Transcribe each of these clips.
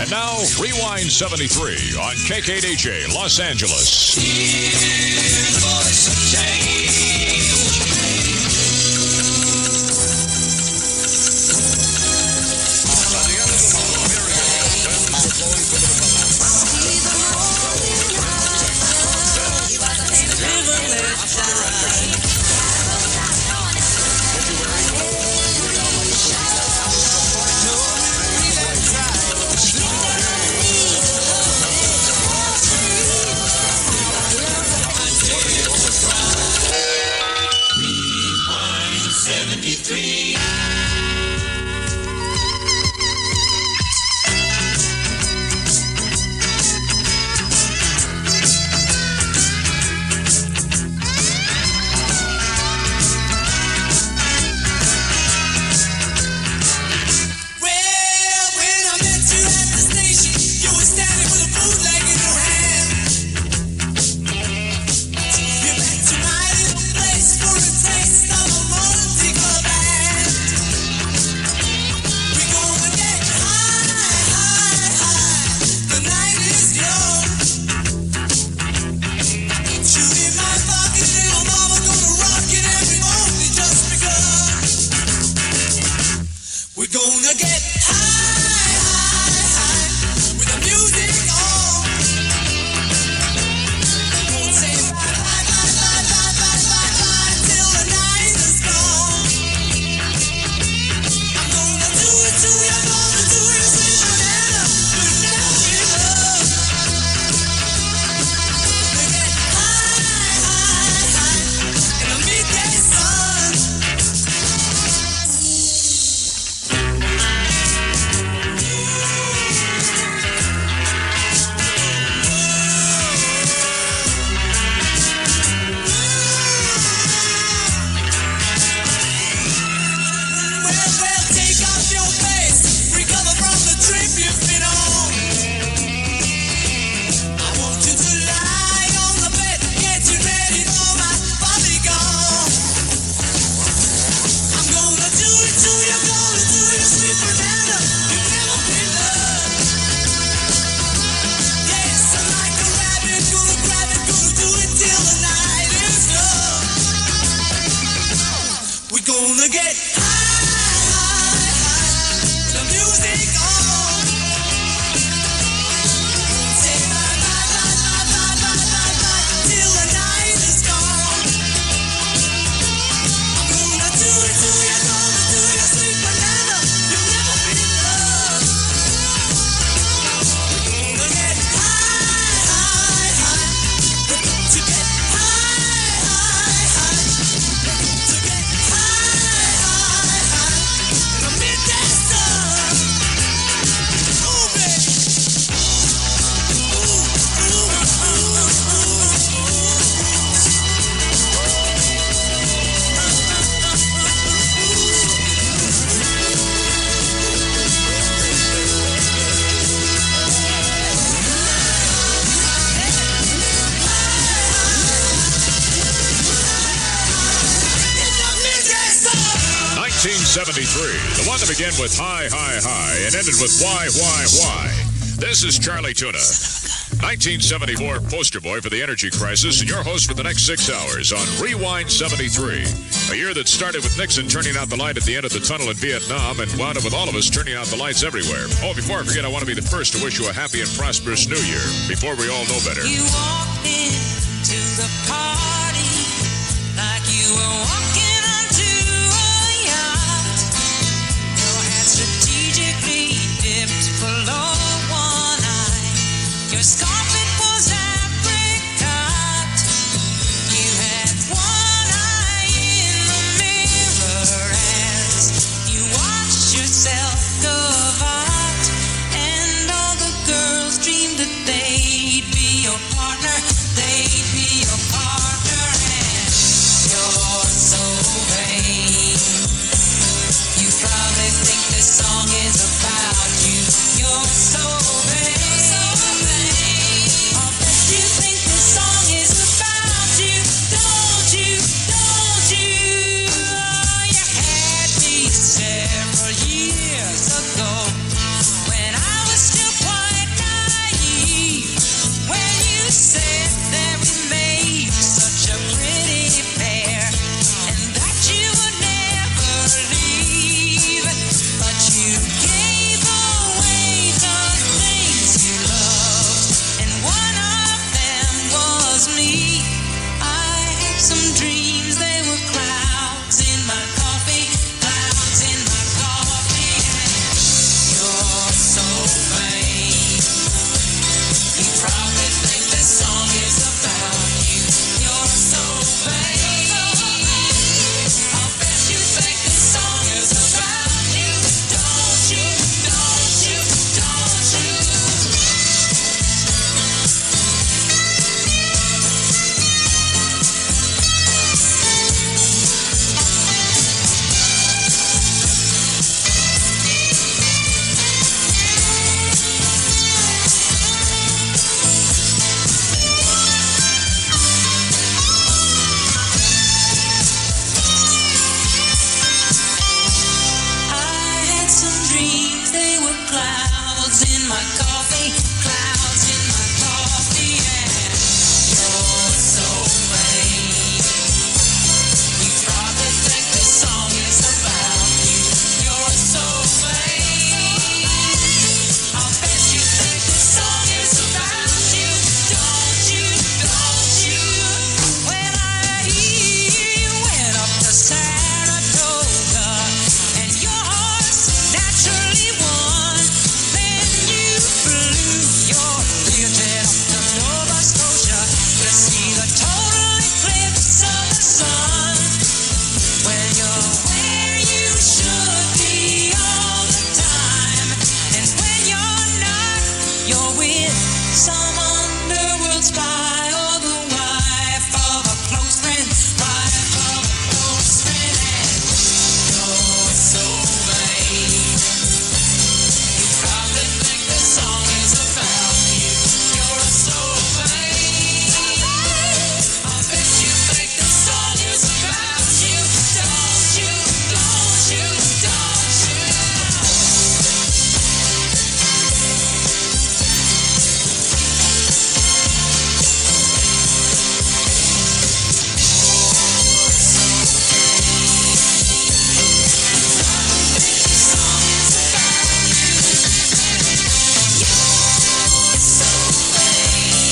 And now, Rewind 73 on KKDJ Los Angeles. Voice of change. By the end of the month, myriad of are flowing to the Rewind 73. We're gonna get high with the music on. Won't say bye till the night is gone. I'm gonna do it to you, gonna do it sweet banana. We'll never be loved. We get high in the midday sun. Gonna get high, the music on. Say bye till the night is gone. I'm gonna do it to you, gonna do you sweet banana. You'll never be loved. We're gonna get high, to get high, to get The one that began with high, high, high and ended with why. This is Charlie Tuna, 1974 poster boy for the energy crisis, and your host for the next 6 hours on Rewind 73. A year that started with Nixon turning out the light at the end of the tunnel in Vietnam and wound up with all of us turning out the lights everywhere. Oh, before I forget, I want to be the first to wish you a happy and prosperous new year, before we all know better. You walked into the party like you were walking onto a yacht. Your hat strategically dipped below one eye. Your scarlet was apricot. You had one eye in the mirror as you watched yourself go out. And all the girls dreamed that they'd be your partner. They'd be your partner. And you're so in my coffee, clouds in my coffee, and you're so vain. You probably think this song is about you. You're so vain. I'll bet you think this song is about you. Don't you, don't you? When I hear you went up to Saratoga and your horse naturally won, then you flew your Learjet up to Nova Scotia to see the total eclipse of the sun. When you're where you should be all the time, and when you're not, you're with some underworld spy or the wife of a close friend, wife of a close friend, and you're so vain. You probably think this song is about you. You're so vain. I bet you think this song is about you. Don't you, don't you, don't you?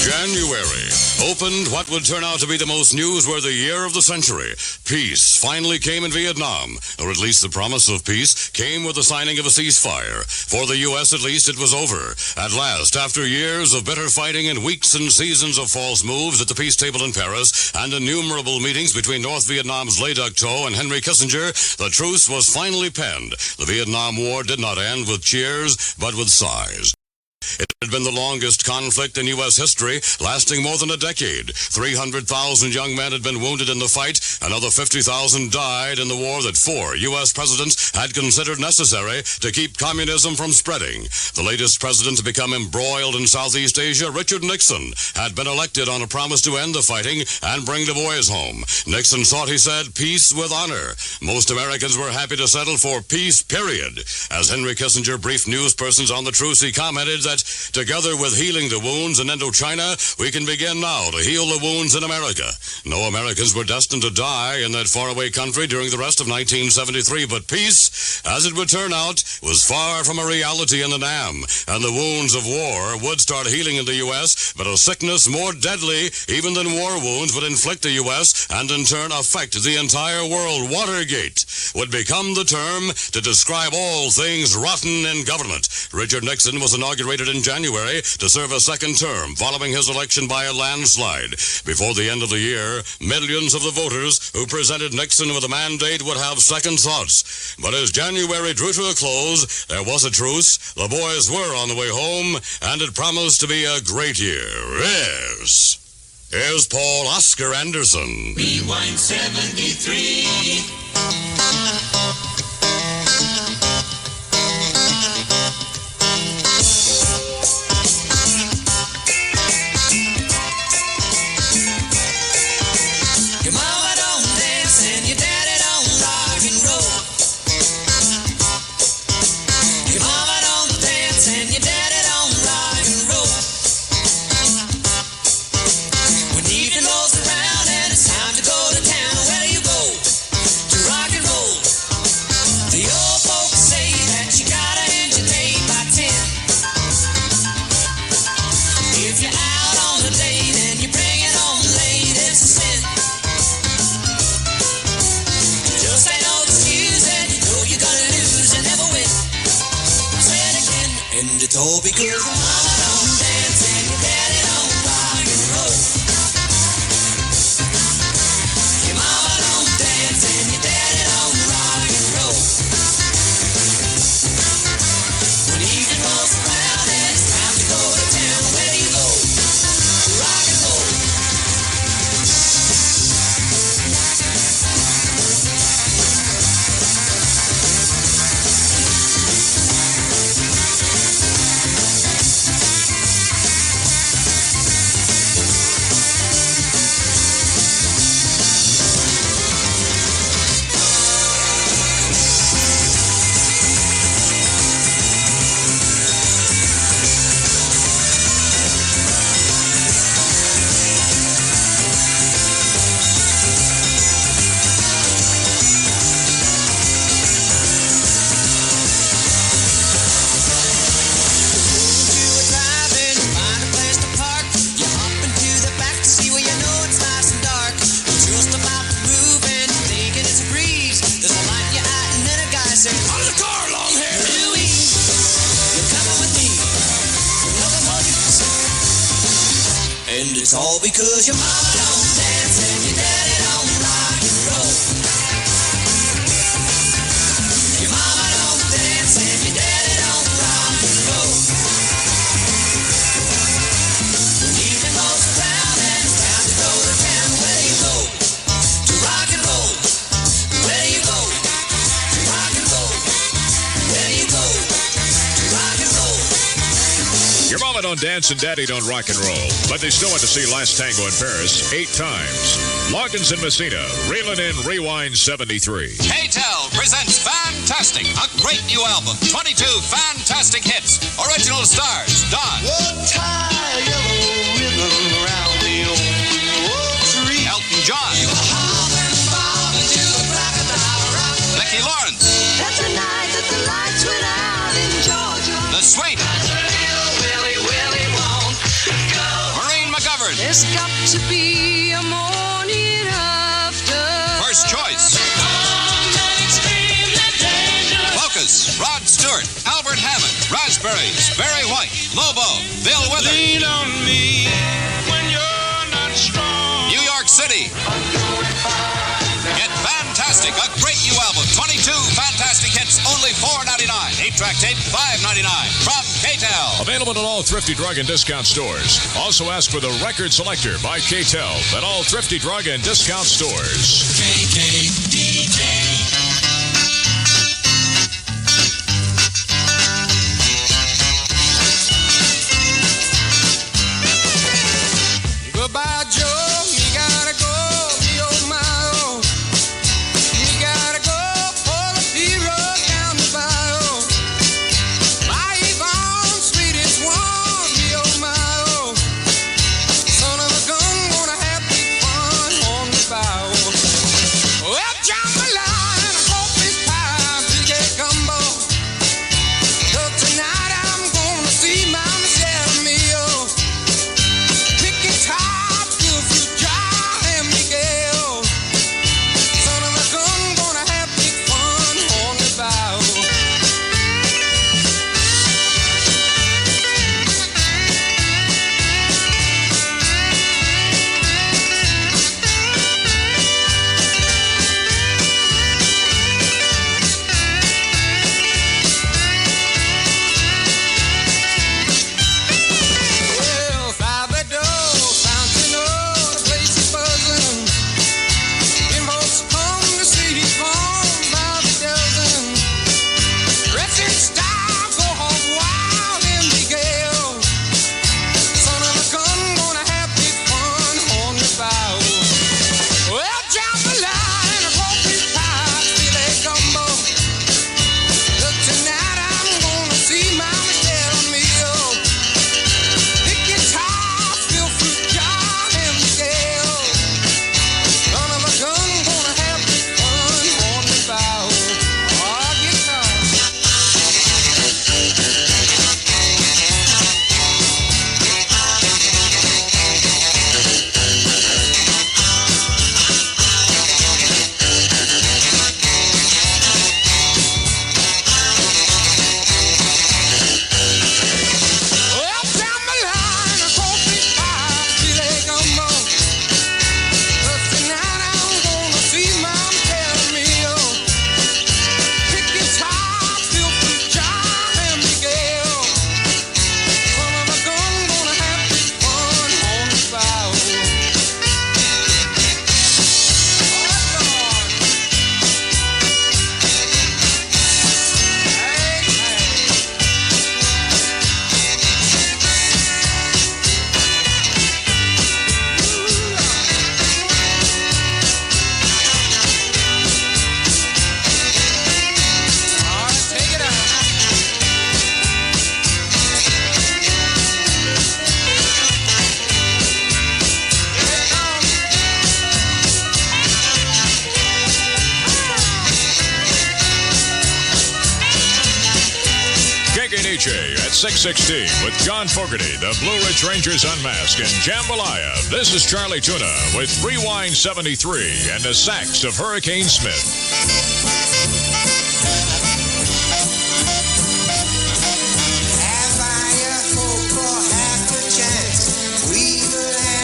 January opened what would turn out to be the most newsworthy year of the century. Peace finally came in Vietnam, or at least the promise of peace came with the signing of a ceasefire. For the U.S., at least, it was over. At last, after years of bitter fighting and weeks and seasons of false moves at the peace table in Paris and innumerable meetings between North Vietnam's Le Duc Tho and Henry Kissinger, the truce was finally penned. The Vietnam War did not end with cheers, but with sighs. It had been the longest conflict in U.S. history, lasting more than a decade. 300,000 young men had been wounded in the fight. Another 50,000 died in the war that 4 U.S. presidents had considered necessary to keep communism from spreading. The latest president to become embroiled in Southeast Asia, Richard Nixon, had been elected on a promise to end the fighting and bring the boys home. Nixon sought, he said, peace with honor. Most Americans were happy to settle for peace, period. As Henry Kissinger briefed news persons on the truce, he commented that together with healing the wounds in Indochina, we can begin now to heal the wounds in America. No Americans were destined to die in that faraway country during the rest of 1973, but peace, as it would turn out, was far from a reality in the Nam, and the wounds of war would start healing in the U.S., but a sickness more deadly even than war wounds would inflict the U.S. and in turn affect the entire world. Watergate would become the term to describe all things rotten in government. Richard Nixon was inaugurated in January to serve a second term following his election by a landslide. Before the end of the year, millions of the voters who presented Nixon with a mandate would have second thoughts. But as January drew to a close, there was a truce, the boys were on the way home, and it promised to be a great year. Yes. Here's Paul Oscar Anderson. Rewind 73. Your mama don't dance and your daddy don't rock and roll. Your mama don't dance and your daddy don't rock and roll. When evening rolls around and it's time to go to town, where do you go to rock and roll? The old folks say that you gotta end your day by 10. If you're out on a date and you bring it home late, it's a sin. Just ain't no excuse, and you know you're gonna lose and never win. Say it again, and it's all because your mama don't dance and your daddy don't rock and roll. Your mama don't dance and your daddy don't rock and roll. When evening rolls around and it's time to go to town, where do you go to rock and roll? And it's all because your mama don't dance and your daddy don't rock and roll. Your mama don't dance and your daddy don't rock and roll. When evening rolls around and it's time to go to town, where you go to rock and roll? Where you go to rock and roll? Where you go to rock and roll? Your mama don't dance and daddy don't rock and roll, but they still went to see Last Tango in Paris 8 times. Loggins and Messina, reeling in Rewind 73. KTEL presents Fantastic, a great new album. 22 fantastic hits. Original stars, Don. Tie a yellow ribbon around the old tree. Elton John. You were hopping, bobbing to the crocodile rock. Nicky Lawrence. That's the night that the lights went out in Georgia. The Sweet. Willie won't go. Maureen McGovern. There's got to be a morning after. First Choice. Focus. Rod Stewart. Albert Hammond. Raspberries. Barry White. Lobo. Bill Withers. Lean on me when you're not strong. New York City. Get Fantastic, a great new album. 22 fantastic hits, only $4.99. 8-track tape, $5.99. From KTEL. Available at all Thrifty Drug and Discount stores. Also ask for the Record Selector by KTEL at all Thrifty Drug and Discount stores. KKDJ. Goodbye, Joe. You gotta go. Oh, my, oh. You gotta go for the P-Road down the bayou. Life on, sweetest one. Oh, my, oh. Son of a gun, gonna have big fun on the bayou. Well, jambalaya, coffee pie, big gumbo. So tonight I'm gonna see my Michelle Mio. Picket top, still fruit jar, and Miguel. Son of a gun, gonna have big fun on the bow. Well, Fabado, Fountain, the place is buzzing. Them folks come to see his farm by the dozen. Dressed in style, go hog wild in Miguel. Son of a gun, gonna have big fun on the bow. Well, jambalaya and a coffee pie, filet gumbo. Look, tonight I'm gonna see my Michelle Mio. Pick your top, still fruit jar, and Miguel. Son of a gun, gonna have big fun on the bow. Oh, guitar. Well, jambalaya and a coffee pie, filet gumbo. But tonight I'm gonna see my Michelle Mio. Pick your top, still fruit jar, and Miguel. Son of a gun, gonna have big fun on the bow. All right, take it out. KKDJ at 6:16 with John Fogerty, the Blue Ridge Rangers Unmasked, and Jambalaya. This is Charlie Tuna with Rewind 73 and the sax of Hurricane Smith. Have I a hope or half a chance? We could have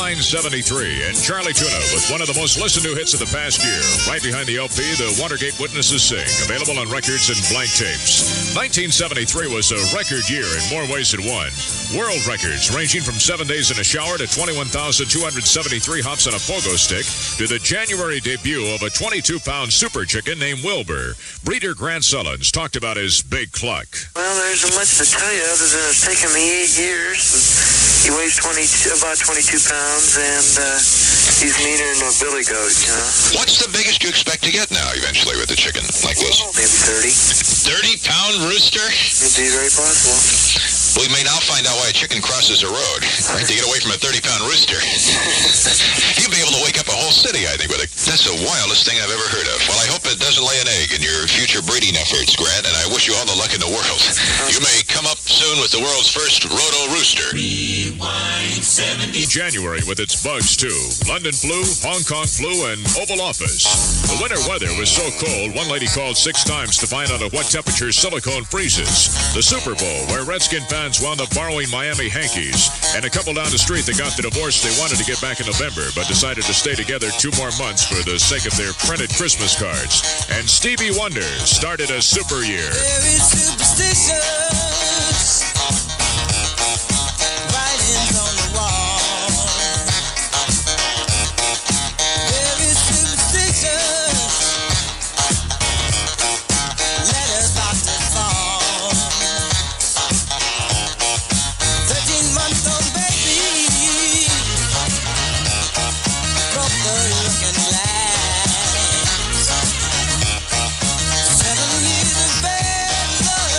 973, and Charlie Tuna with one of the most listened to hits of the past year. Right behind the LP, The Watergate Witnesses Sing, available on records and blank tapes. 1973 was a record year in more ways than one. World records ranging from 7 days in a shower to 21,273 hops on a pogo stick to the January debut of a 22-pound super chicken named Wilbur. Breeder Grant Sullins talked about his big cluck. Well, there isn't much to tell you other than it's taken me 8 years. He weighs about 22 pounds, and he's meaner than a billy goat, you know. What's the biggest you expect to get now, eventually, with a chicken like this? Maybe 30. 30-pound rooster? It'd be very possible. We may now find out why a chicken crosses a road. Right, to get away from a 30-pound rooster. You'd be able to wake up a whole city, I think, with it. That's the wildest thing I've ever heard of. Well, I hope it doesn't lay an egg in your future breeding efforts, Grant, and I wish you all the luck in the world. You may come up soon with the world's first roto rooster. January with its bugs, too. London flu, Hong Kong flu, and Oval Office. The winter weather was so cold, one lady called 6 times to find out at what temperature silicone freezes. The Super Bowl, where Redskin fans wound up borrowing Miami Hankies, and a couple down the street that got the divorce they wanted to get back in November, but decided to stay together 2 more months for the sake of their printed Christmas cards. And Stevie Wonder started a super year. Very superstitious. Writings on the wall. Very superstitious. Letters start to fall. 13-month-old baby broke the looking glass. 7 years of bad luck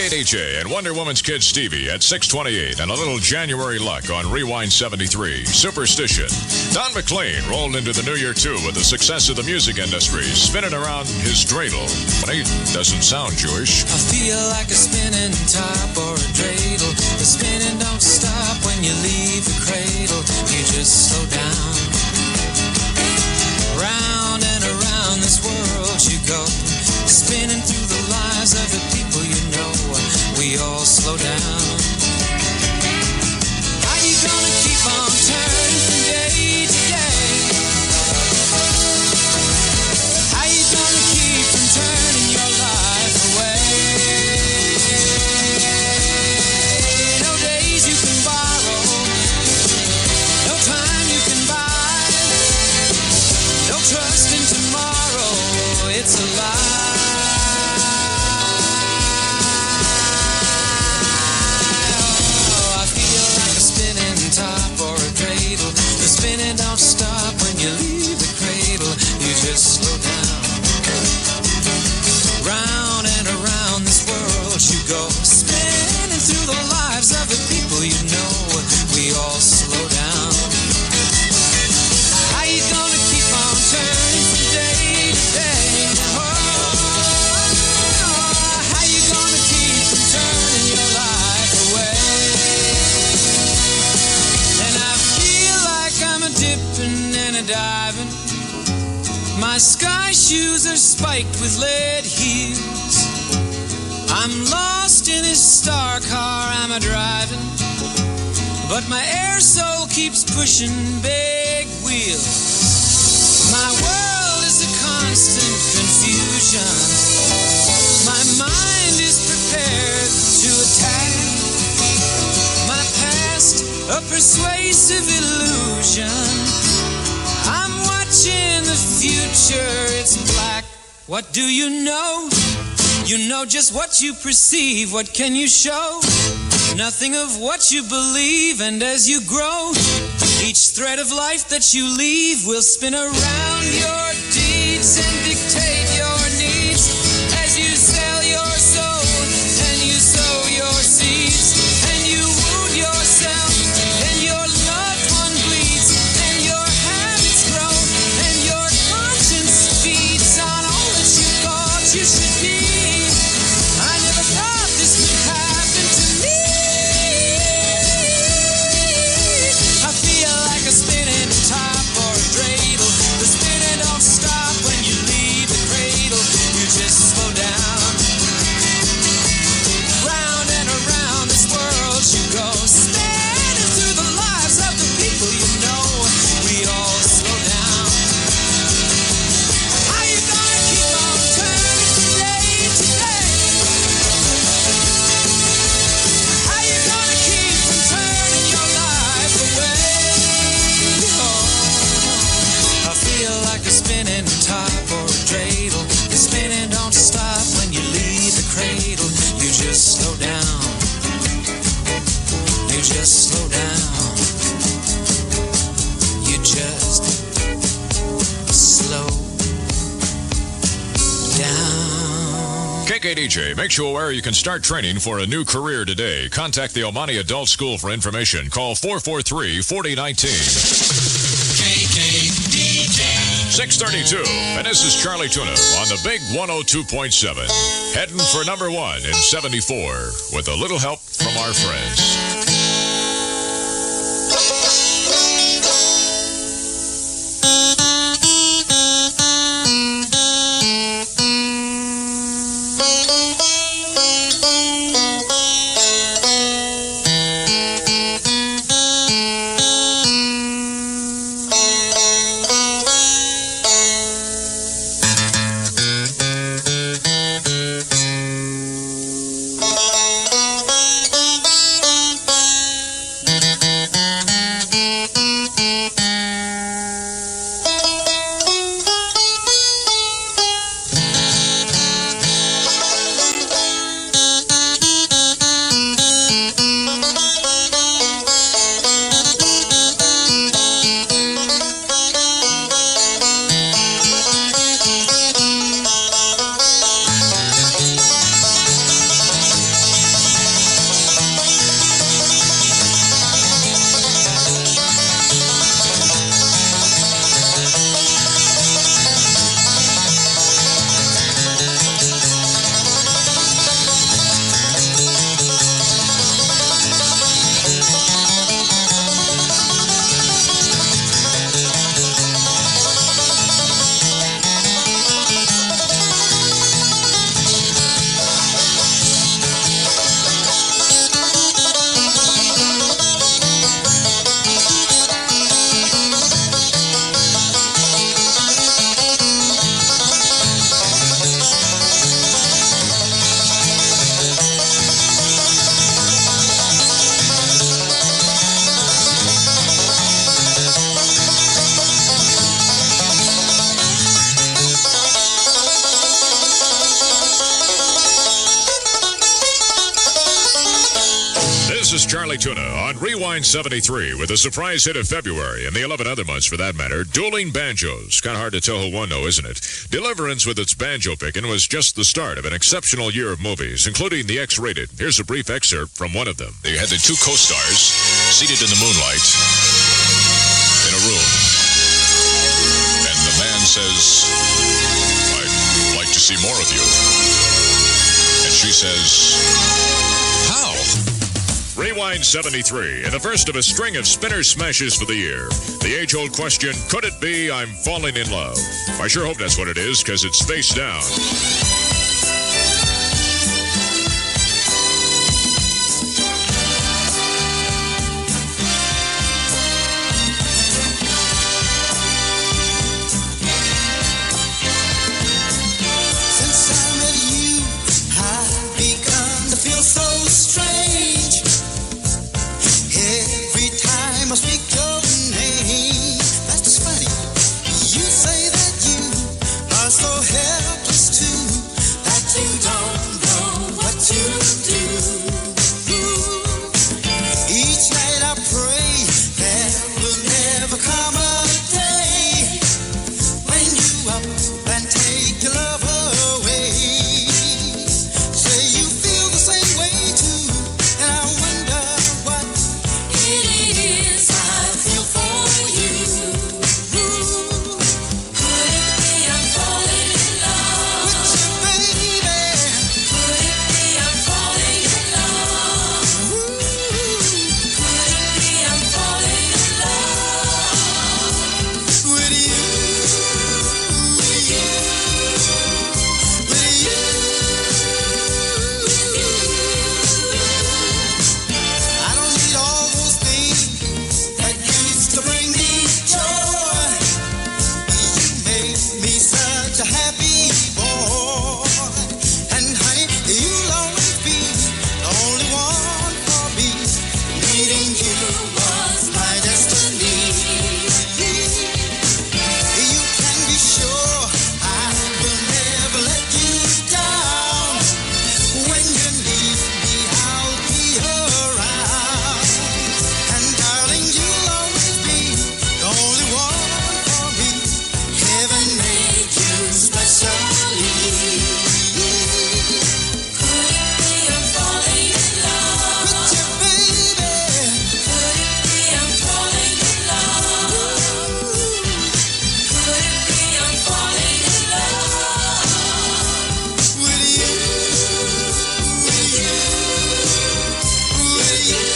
KKDJ and Wonder Woman's kid Stevie at 6:28 and a little January luck on Rewind 73. Superstition. Don McLean rolled into the new year too with the success of the music industry, spinning around his dreidel. Funny, doesn't sound Jewish. I feel like a spinning top or a dreidel. The spinning don't stop when you leave the cradle. You just slow down. Round and around this world you go, spinning through the lives of the people you know. We all slow down. How you gonna keep on turning from day to day? How you gonna keep from turning your life away? No days you can borrow, no time you can buy, no trust in tomorrow, it's a lie. Oh, I feel like a spinning top or a dreidel. The spinning don't stop when you leave the cradle. You just slow down. Round and around this world you go, spinning through the lives of the people you know. We all slow down. How you gonna keep on turning from day to day? How you gonna keep from turning your life away? And I feel like I'm a dipping and a diving. My sky shoes are spiked with lead heels. I'm lost in this star car I'm a driving, but my air soul keeps pushing big wheels. My world is a constant confusion. My mind is prepared to attack. My past, a persuasive illusion. I'm watching the future, it's black. What do you know? You know just what you perceive. What can you show? Nothing of what you believe. And as you grow, each thread of life that you leave will spin around your deeds and dictate your needs. As you sell your soul and you sow your seeds, and you wound yourself and your loved one bleeds, and your habits grow and your conscience feeds on all that you thought you should be. I never thought this could happen to me. I feel like a spinning top or a dreidel. The spinning don't stop when you leave the cradle. You just slow down. Round and around this world you go, spinning through the lives of the people you know. We all slow down. How you gonna keep on turning from day to day? How you gonna keep from turning your life away? Oh, I feel like a spinning top or a dreidel. The spinning don't stop when you leave the cradle. You just slow down. You just slow down. You just slow down. KKDJ makes you aware you can start training for a new career today. Contact the Omani Adult School for information. Call 443-4019. KKDJ. 632. And this is Charlie Tuna on the big 102.7. Heading for number one in 74 with a little help from our friends. Charlie Tuna on Rewind 73 with a surprise hit of February and the 11 other months for that matter, Dueling Banjos. Kind of hard to tell who won though, isn't it? Deliverance with its banjo picking was just the start of an exceptional year of movies, including the X-rated. Here's a brief excerpt from one of them. You had the two co-stars seated in the moonlight in a room. And the man says, "I'd like to see more of you." And she says, "How?" Rewind 73, and the first of a string of spinner smashes for the year. The age-old question, could it be I'm falling in love? I sure hope that's what it is, because it's face down. Since I met you, I've begun to feel so strange. Every time I speak your name, that's funny. You say that you are so helpless too, that you don't know what to do. Each night I pray there will never come a day when you up and take your love away. Say you feel the same way too, and I wonder what it is I feel for you. Could it be I'm falling in love with you, baby? Could it be I'm falling in love? Could it be I'm falling in love with you? With you? With you? I don't need all those things that used to bring me joy. You made me such a happy boy. And honey, you'll always be the only one for me. Meeting you was my destiny. You can be sure I will never let you down. When you need me, I'll be around. And darling, you'll always be the only one for me. Heaven made you specially. Could it be I'm falling in love with you, baby? Could it be I'm falling in love? Could it be I'm falling in love with you? With you? With you?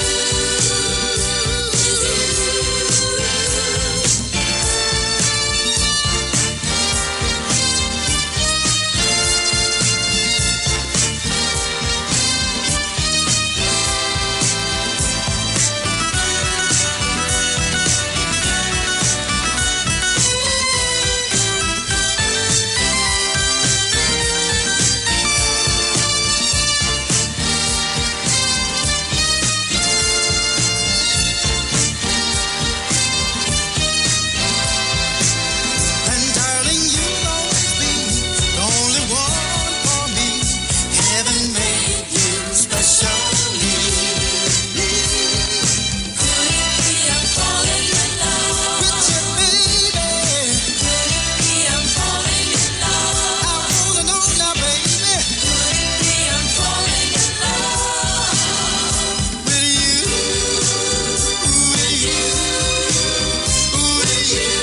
And darling, you'll always be the only one for me. Heaven made you specially. Could it be I'm falling in love with you, baby? Could it be I'm falling in love? I wanna know now, baby. Could it be I'm falling in love with you? With you? With you?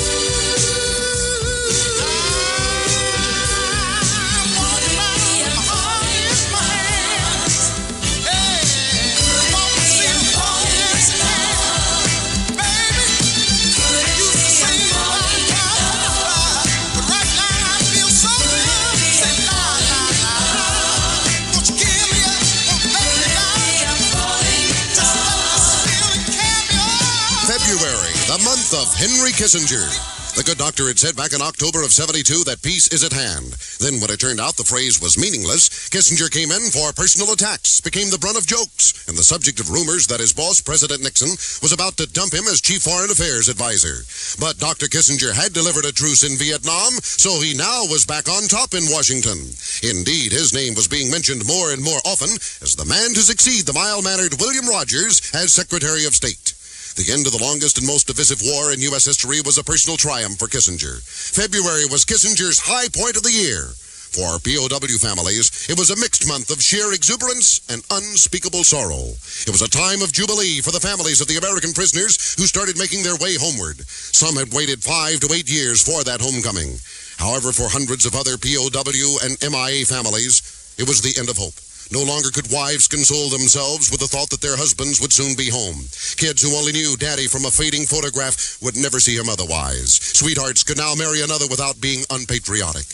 February, the month of Henry Kissinger. The good doctor had said back in October of 72 that peace is at hand. Then when it turned out the phrase was meaningless, Kissinger came in for personal attacks, became the brunt of jokes, and the subject of rumors that his boss, President Nixon, was about to dump him as Chief Foreign Affairs Advisor. But Dr. Kissinger had delivered a truce in Vietnam, so he now was back on top in Washington. Indeed, his name was being mentioned more and more often as the man to succeed the mild-mannered William Rogers as Secretary of State. The end of the longest and most divisive war in U.S. history was a personal triumph for Kissinger. February was Kissinger's high point of the year. For POW families, it was a mixed month of sheer exuberance and unspeakable sorrow. It was a time of jubilee for the families of the American prisoners who started making their way homeward. Some had waited 5 to 8 years for that homecoming. However, for hundreds of other POW and MIA families, it was the end of hope. No longer could wives console themselves with the thought that their husbands would soon be home. Kids who only knew daddy from a fading photograph would never see him otherwise. Sweethearts could now marry another without being unpatriotic.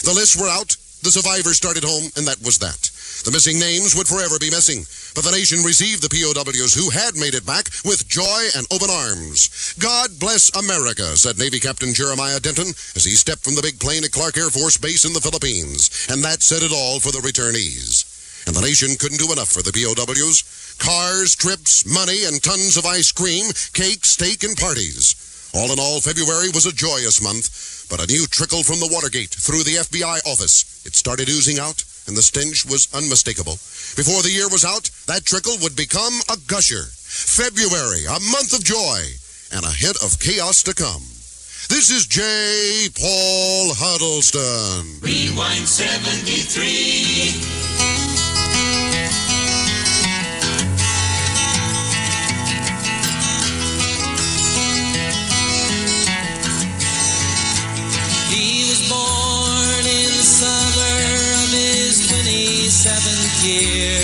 The lists were out, the survivors started home, and that was that. The missing names would forever be missing, but the nation received the POWs who had made it back with joy and open arms. God bless America, said Navy Captain Jeremiah Denton as he stepped from the big plane at Clark Air Force Base in the Philippines. And that said it all for the returnees. And the nation couldn't do enough for the POWs. Cars, trips, money, and tons of ice cream, cake, steak, and parties. All in all, February was a joyous month, but a new trickle from the Watergate through the FBI office. It started oozing out, and the stench was unmistakable. Before the year was out, that trickle would become a gusher. February, a month of joy, and a hint of chaos to come. This is J. Paul Huddleston. Rewind 73. Year,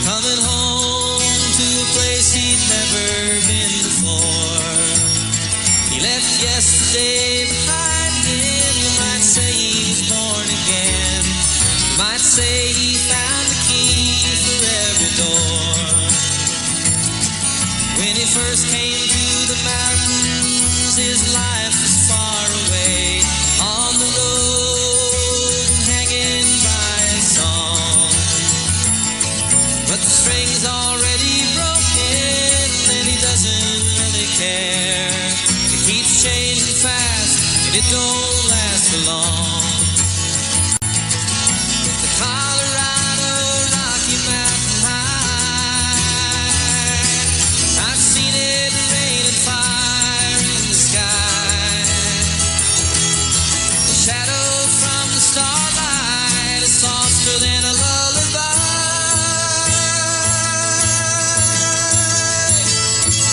coming home to a place he'd never been before. He left yesterday behind him. You might say he was born again. You might say he found the key for every door. When he first came to the mountains, his life was far away on the road, hanging by a song. But the string's already broken and he doesn't really care. It keeps changing fast and it don't last for long. The Colorado Rocky Mountain High, I've seen it rain and fire in the sky. The shadow from the starlight is softer than a lullaby.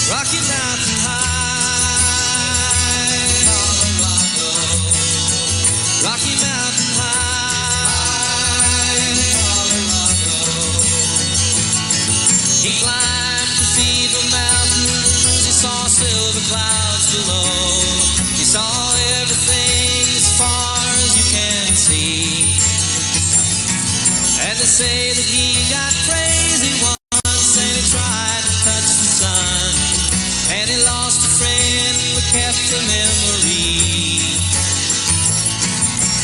Rocky Mountain High, Colorado. Rocky Mountain High, Colorado. He climbed Cathedral Mountains, he saw silver clouds below. He saw everything as far as you can see. And they say that he got crazy once and he tried to touch the sun. And he lost a friend but kept a memory.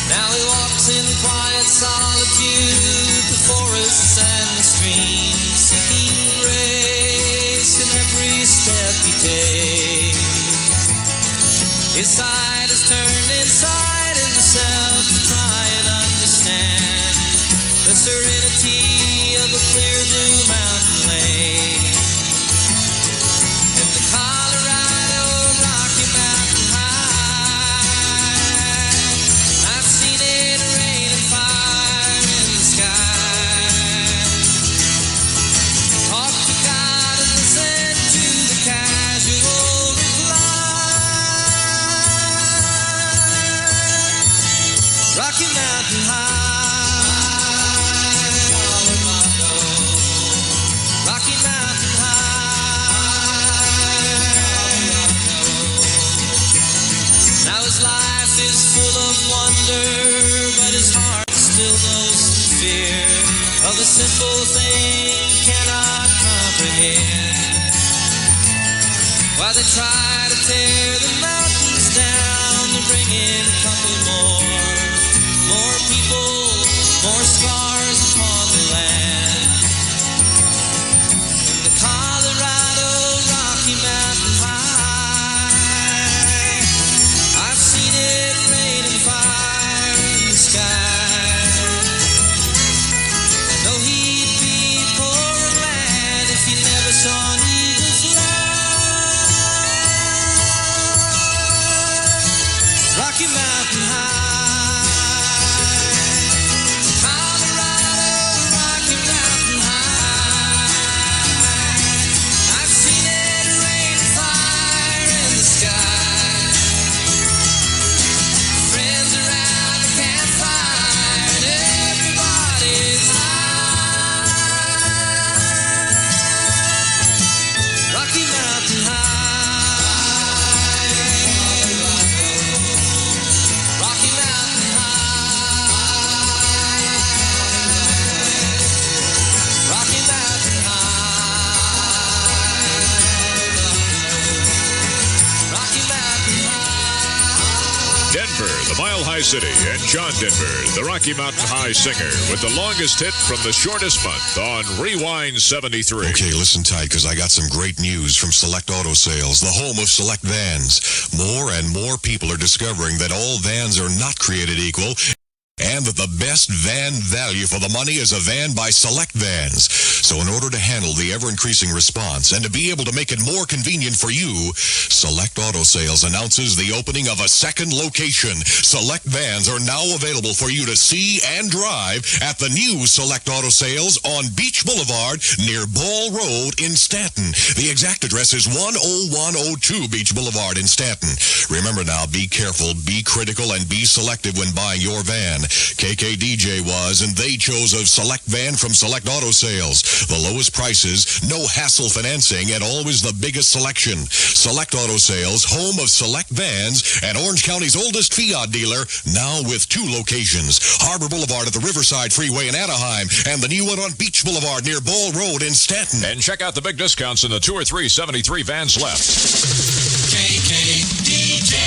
Now he walks in quiet solitude, the forests and the streams, seeking grace in every step he takes. His side is turned inside himself to try and understand the serenity of a clear blue mountain lake. Colorado Rocky Mountain High, I've seen it rain and fire in the sky. Talk to God and listen to the casual reply. Rocky Mountain High, Colorado. Rocky Mountain High. Now his life is full of wonder, but his heart still knows some fear of a simple thing cannot comprehend. While they try to tear the mountains down, Denver, the Mile High City, and John Denver, the Rocky Mountain High singer, with the longest hit from the shortest month on Rewind 73. Okay, listen tight, because I got some great news from Select Auto Sales, the home of Select Vans. More and more people are discovering that all vans are not created equal, and that the best van value for the money is a van by Select Vans. So in order to handle the ever-increasing response and to be able to make it more convenient for you, Select Auto Sales announces the opening of a second location. Select Vans are now available for you to see and drive at the new Select Auto Sales on Beach Boulevard near Ball Road in Stanton. The exact address is 10102 Beach Boulevard in Stanton. Remember now, be careful, be critical, and be selective when buying your van. KKDJ was, and they chose a Select van from Select Auto Sales. The lowest prices, no hassle financing, and always the biggest selection. Select Auto Sales, home of Select Vans, and Orange County's oldest Fiat dealer, now with 2 locations. Harbor Boulevard at the Riverside Freeway in Anaheim, and the new one on Beach Boulevard near Ball Road in Stanton. And check out the big discounts in the 2 or 3 73 vans left. KKDJ.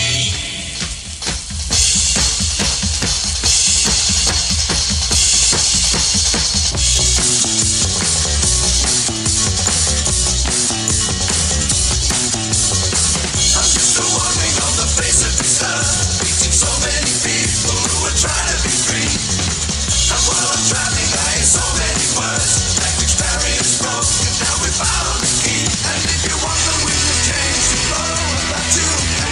So many people who are trying to be free. And while I'm traveling, I hear so many words. Like which barrier is broken, now we found the key. And if you want the wind of change to blow about you.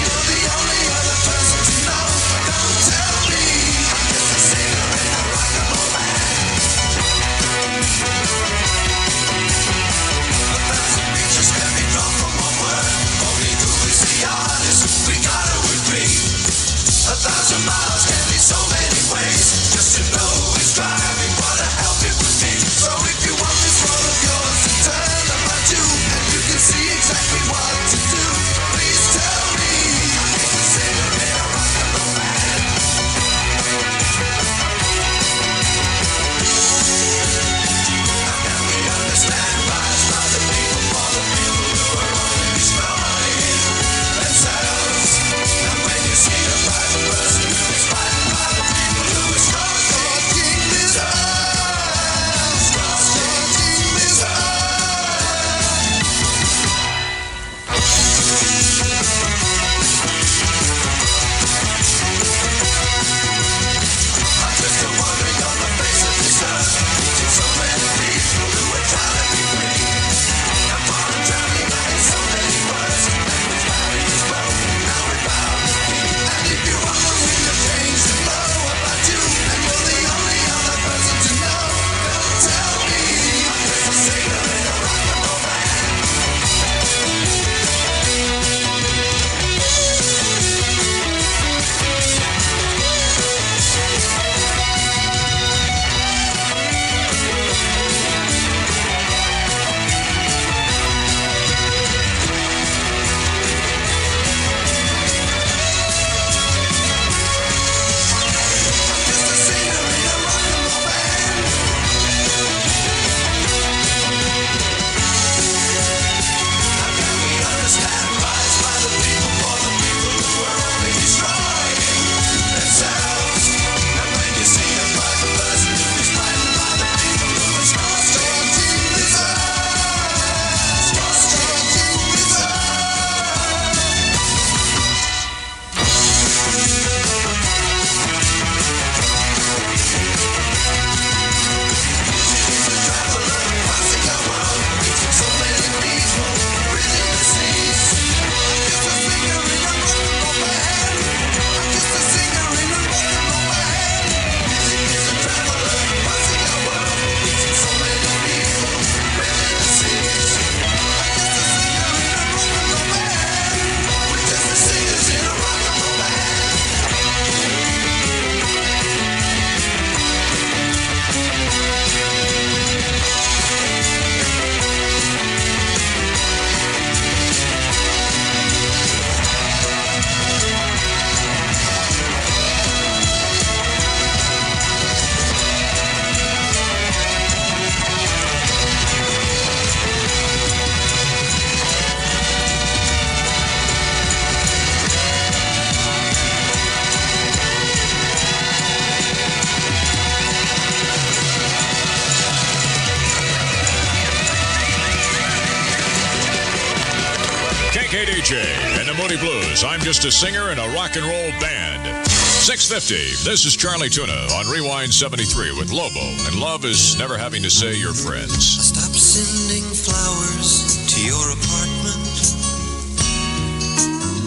KKDJ and the Moody Blues. I'm just a singer in a rock and roll band. 6:50. This is Charlie Tuna on Rewind 73 with Lobo. And love is never having to say your friends. I stopped sending flowers to your apartment.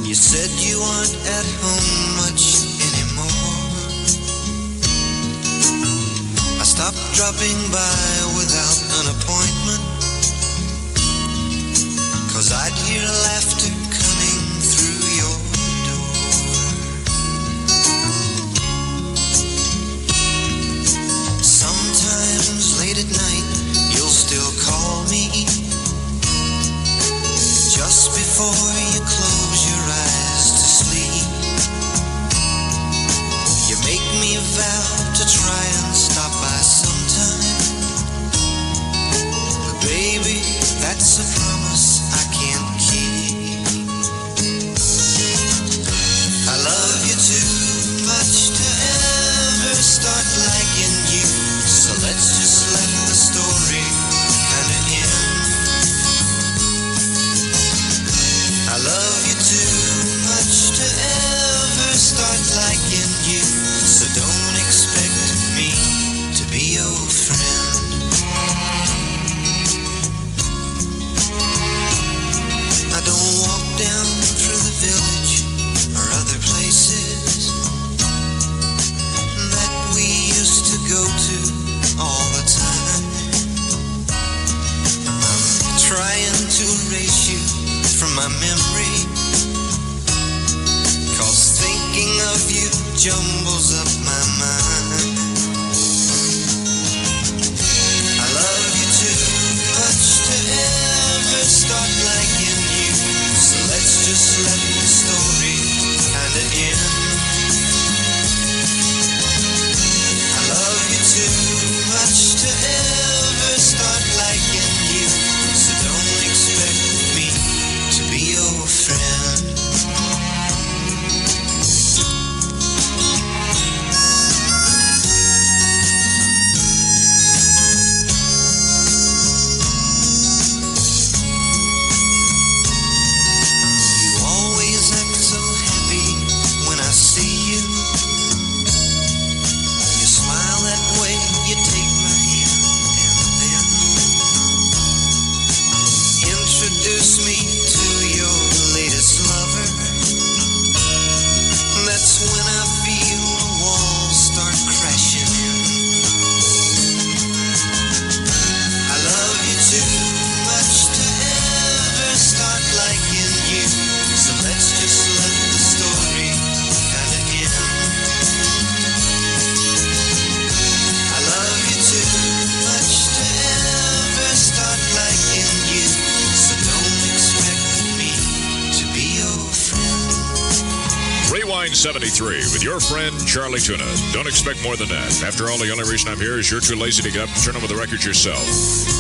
You said you aren't at home much anymore. I stopped dropping by without an appointment, 'cause I'd hear laughter coming through your door. Sometimes late at night you'll still call me, just before you close your eyes to sleep. You make me vow to try and stop by sometime, but baby, that's a promise I can't keep. I love you too much to ever start liking you, so let's just let the story kinda end. I love you too much to ever start liking you, so don't expect me to be your friend. I don't walk down through the village or other places that we used to go to all the time. I'm trying to erase you from my memory, 'cause thinking of you jumbles up my mind. I love you too much to ever start liking you, so let's just let the story kinda end. I love you too much to ever start liking you, so don't expect me to be your friend. You always act so happy when I see you. You smile that way, you take my hand, and then introduce me to your latest lover. That's when I feel the walls start crashing in. I love you too much to ever start liking you, so let's just let the story kinda end. I love you too much to ever start liking you, so don't expect me to be your friend. Rewind 73 with your friend Charlie Tuna. Don't expect more than that. After all, the only reason I'm here is you're too lazy to get up and turn over the records yourself.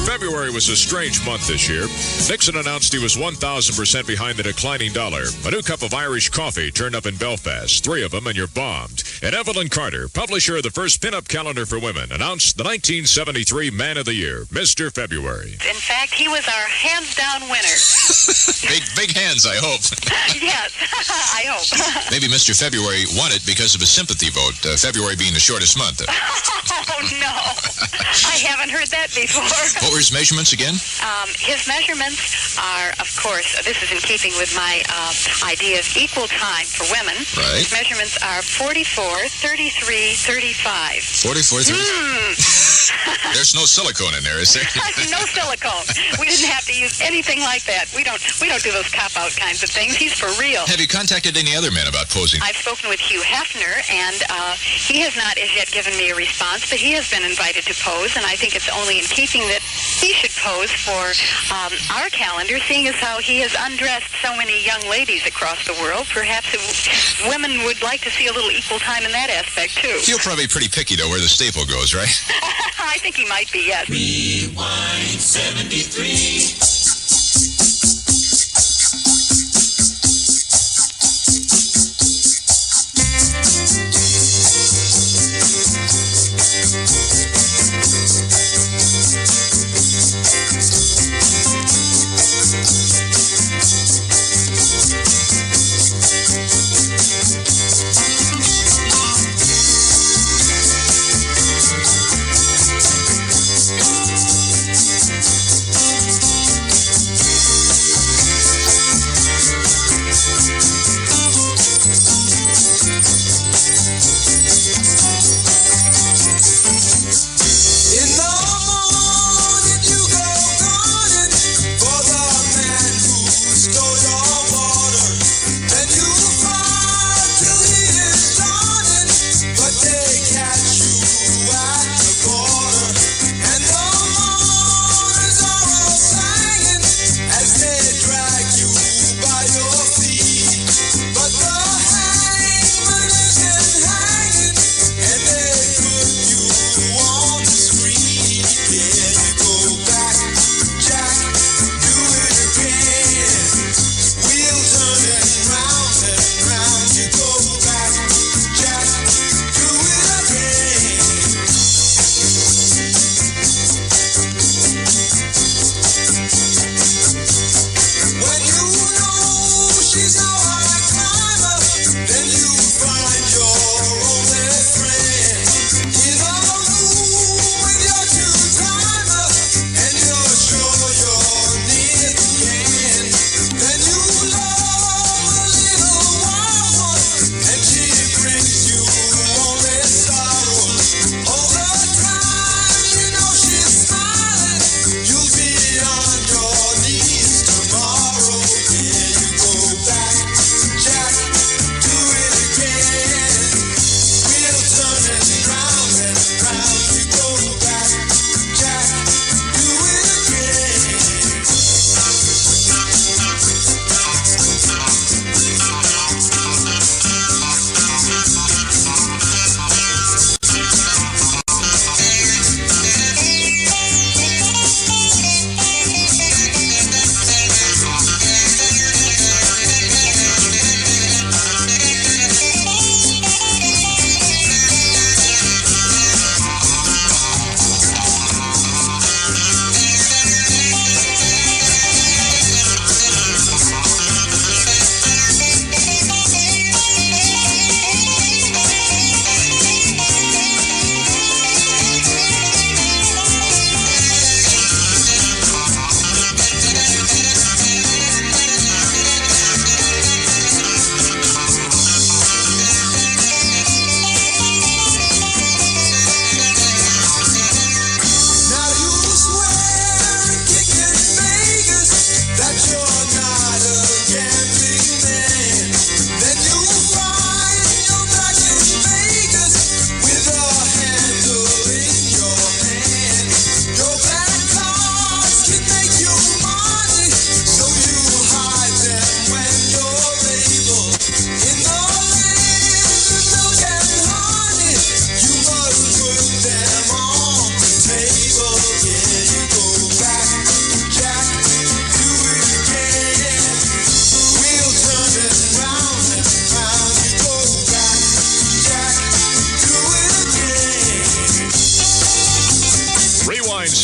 February was a strange month this year. Nixon announced he was 1,000% behind the declining dollar. A new cup of Irish coffee turned up in Belfast. 3 of them and you're bombed. And Evelyn Carter, publisher of the first pinup calendar for women, announced the 1973 Man of the Year, Mr. February. In fact, he was our hands-down winner. Big hands, I hope. Yes, I hope. Maybe Mr. February won it because of a sympathy vote, February being the shortest month. Oh, no. I haven't heard that before. What were his measurements again? His measurements are, of course, this is in keeping with my idea of equal time for women. Right. His measurements are 44, 33, 35. 44, 30. There's no silicone in there, is there? No silicone. We didn't have to use anything like that. We don't do those cop-out kinds of things. He's for real. Have you contacted any other men about posing? I've spoken with Hugh Hefner, and he has not as yet given me a response, but he has been invited to pose, and I think it's only in keeping that he should pose for our calendar, seeing as how he has undressed so many young ladies across the world. Perhaps women would like to see a little equal time in that aspect, too. He'll probably be pretty picky, though, where the staple goes, right? I think he might be, yes. Rewind 73.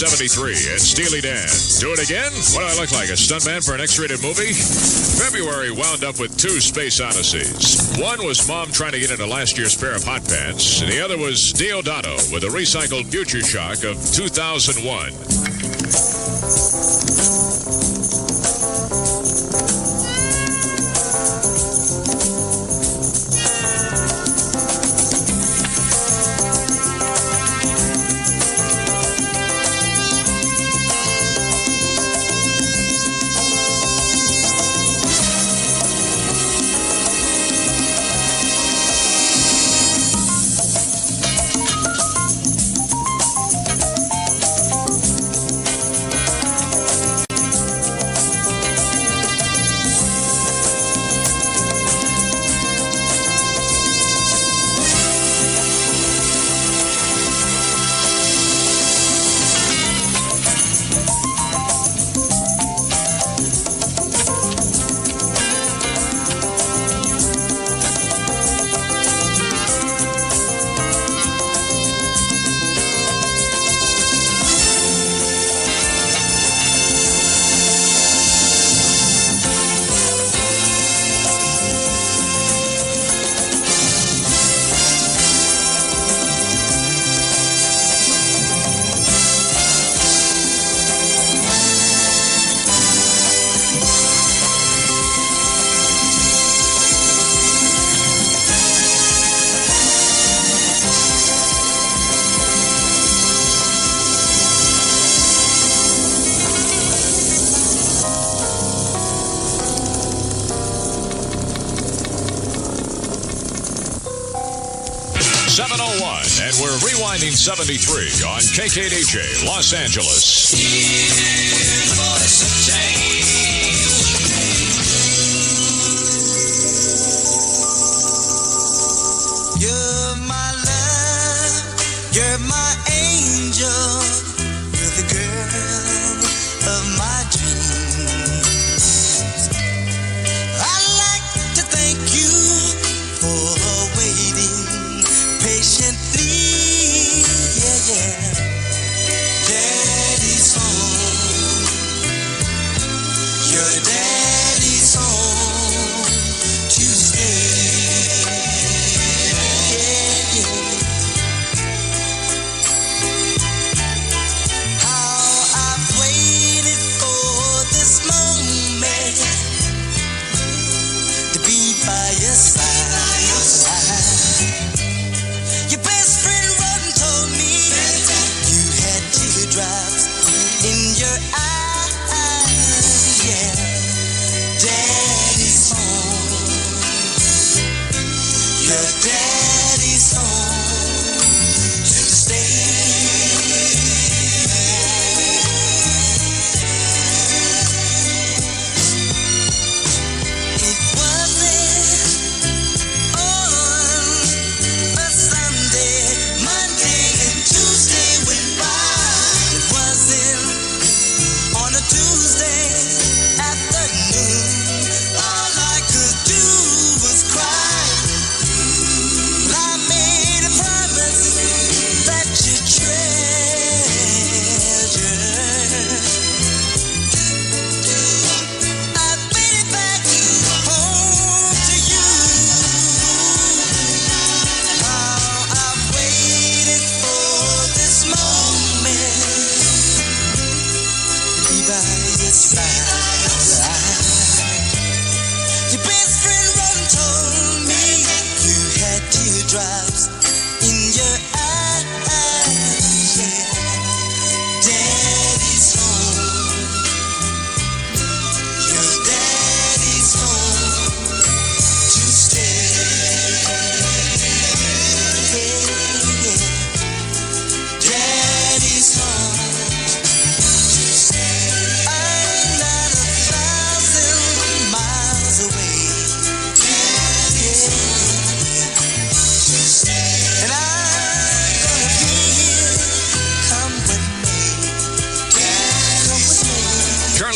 1973 and Steely Dan. Do it again? What do I look like, a stuntman for an X-rated movie? February wound up with 2 space odysseys. One was Mom trying to get into last year's pair of hot pants, and the other was Diodato with a recycled Future Shock of 2001. And we're rewinding 73 on KKDJ, Los Angeles. You're my love, you're my angel, you're the girl of my dreams. I'd like to thank you for waiting patiently, yeah. Daddy's home, your daddy's home to stay, yeah.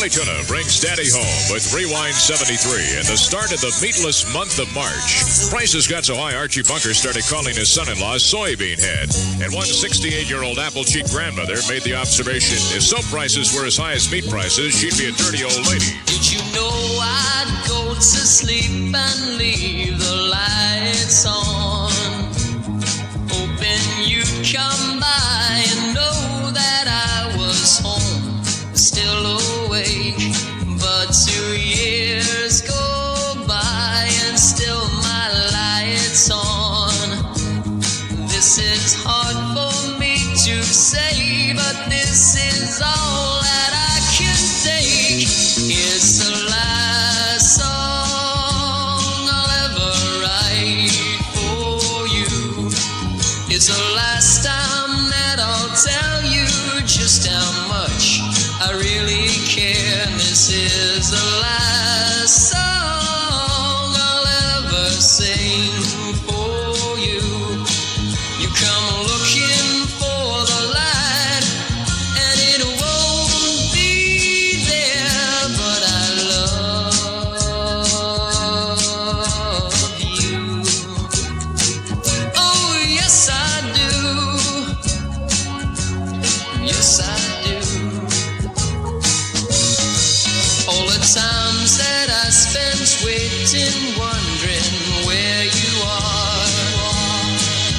Charlie Tuna brings Daddy home with Rewind 73 and the start of the meatless month of March. Prices got so high, Archie Bunker started calling his son-in-law Soybean Head. And one 68-year-old apple-cheeked grandmother made the observation, if soap prices were as high as meat prices, she'd be a dirty old lady. Did you know I'd go to sleep and leave the lights on, hoping you'd come by and know that I was home, still awake? But 2 years go by and still my lights on. This is hard for me to say, but this is all that I can take. It's the last song I'll ever write for you. It's the last time that I'll tell you just how much I really care. This is the last song I'll ever sing for you. You come looking for the light, and it won't be there, but I love you. Oh, yes, I do. Yes, I do. All the times that I spent waiting, wondering where you are,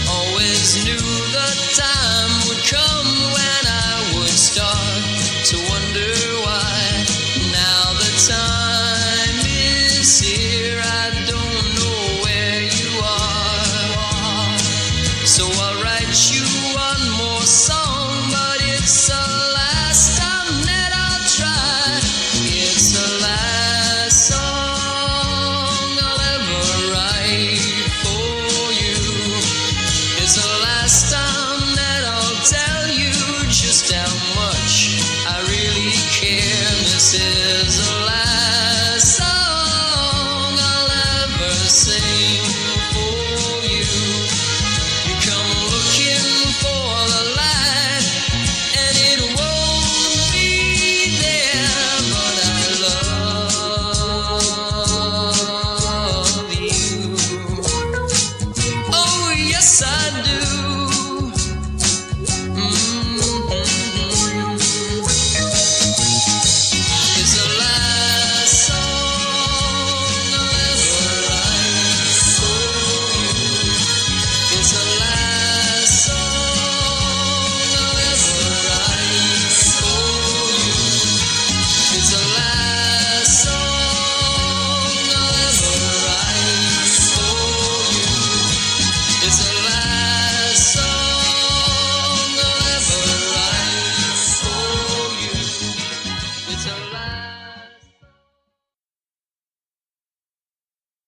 always knew the time would come when I would start to wonder why. Now the time is here, I don't know where you are. So I'll write you one more song, but it's the last time that I'll try. It's the last song I'll ever write for you. It's the last time that I'll tell you just how much I really care. This is the last song I'll ever sing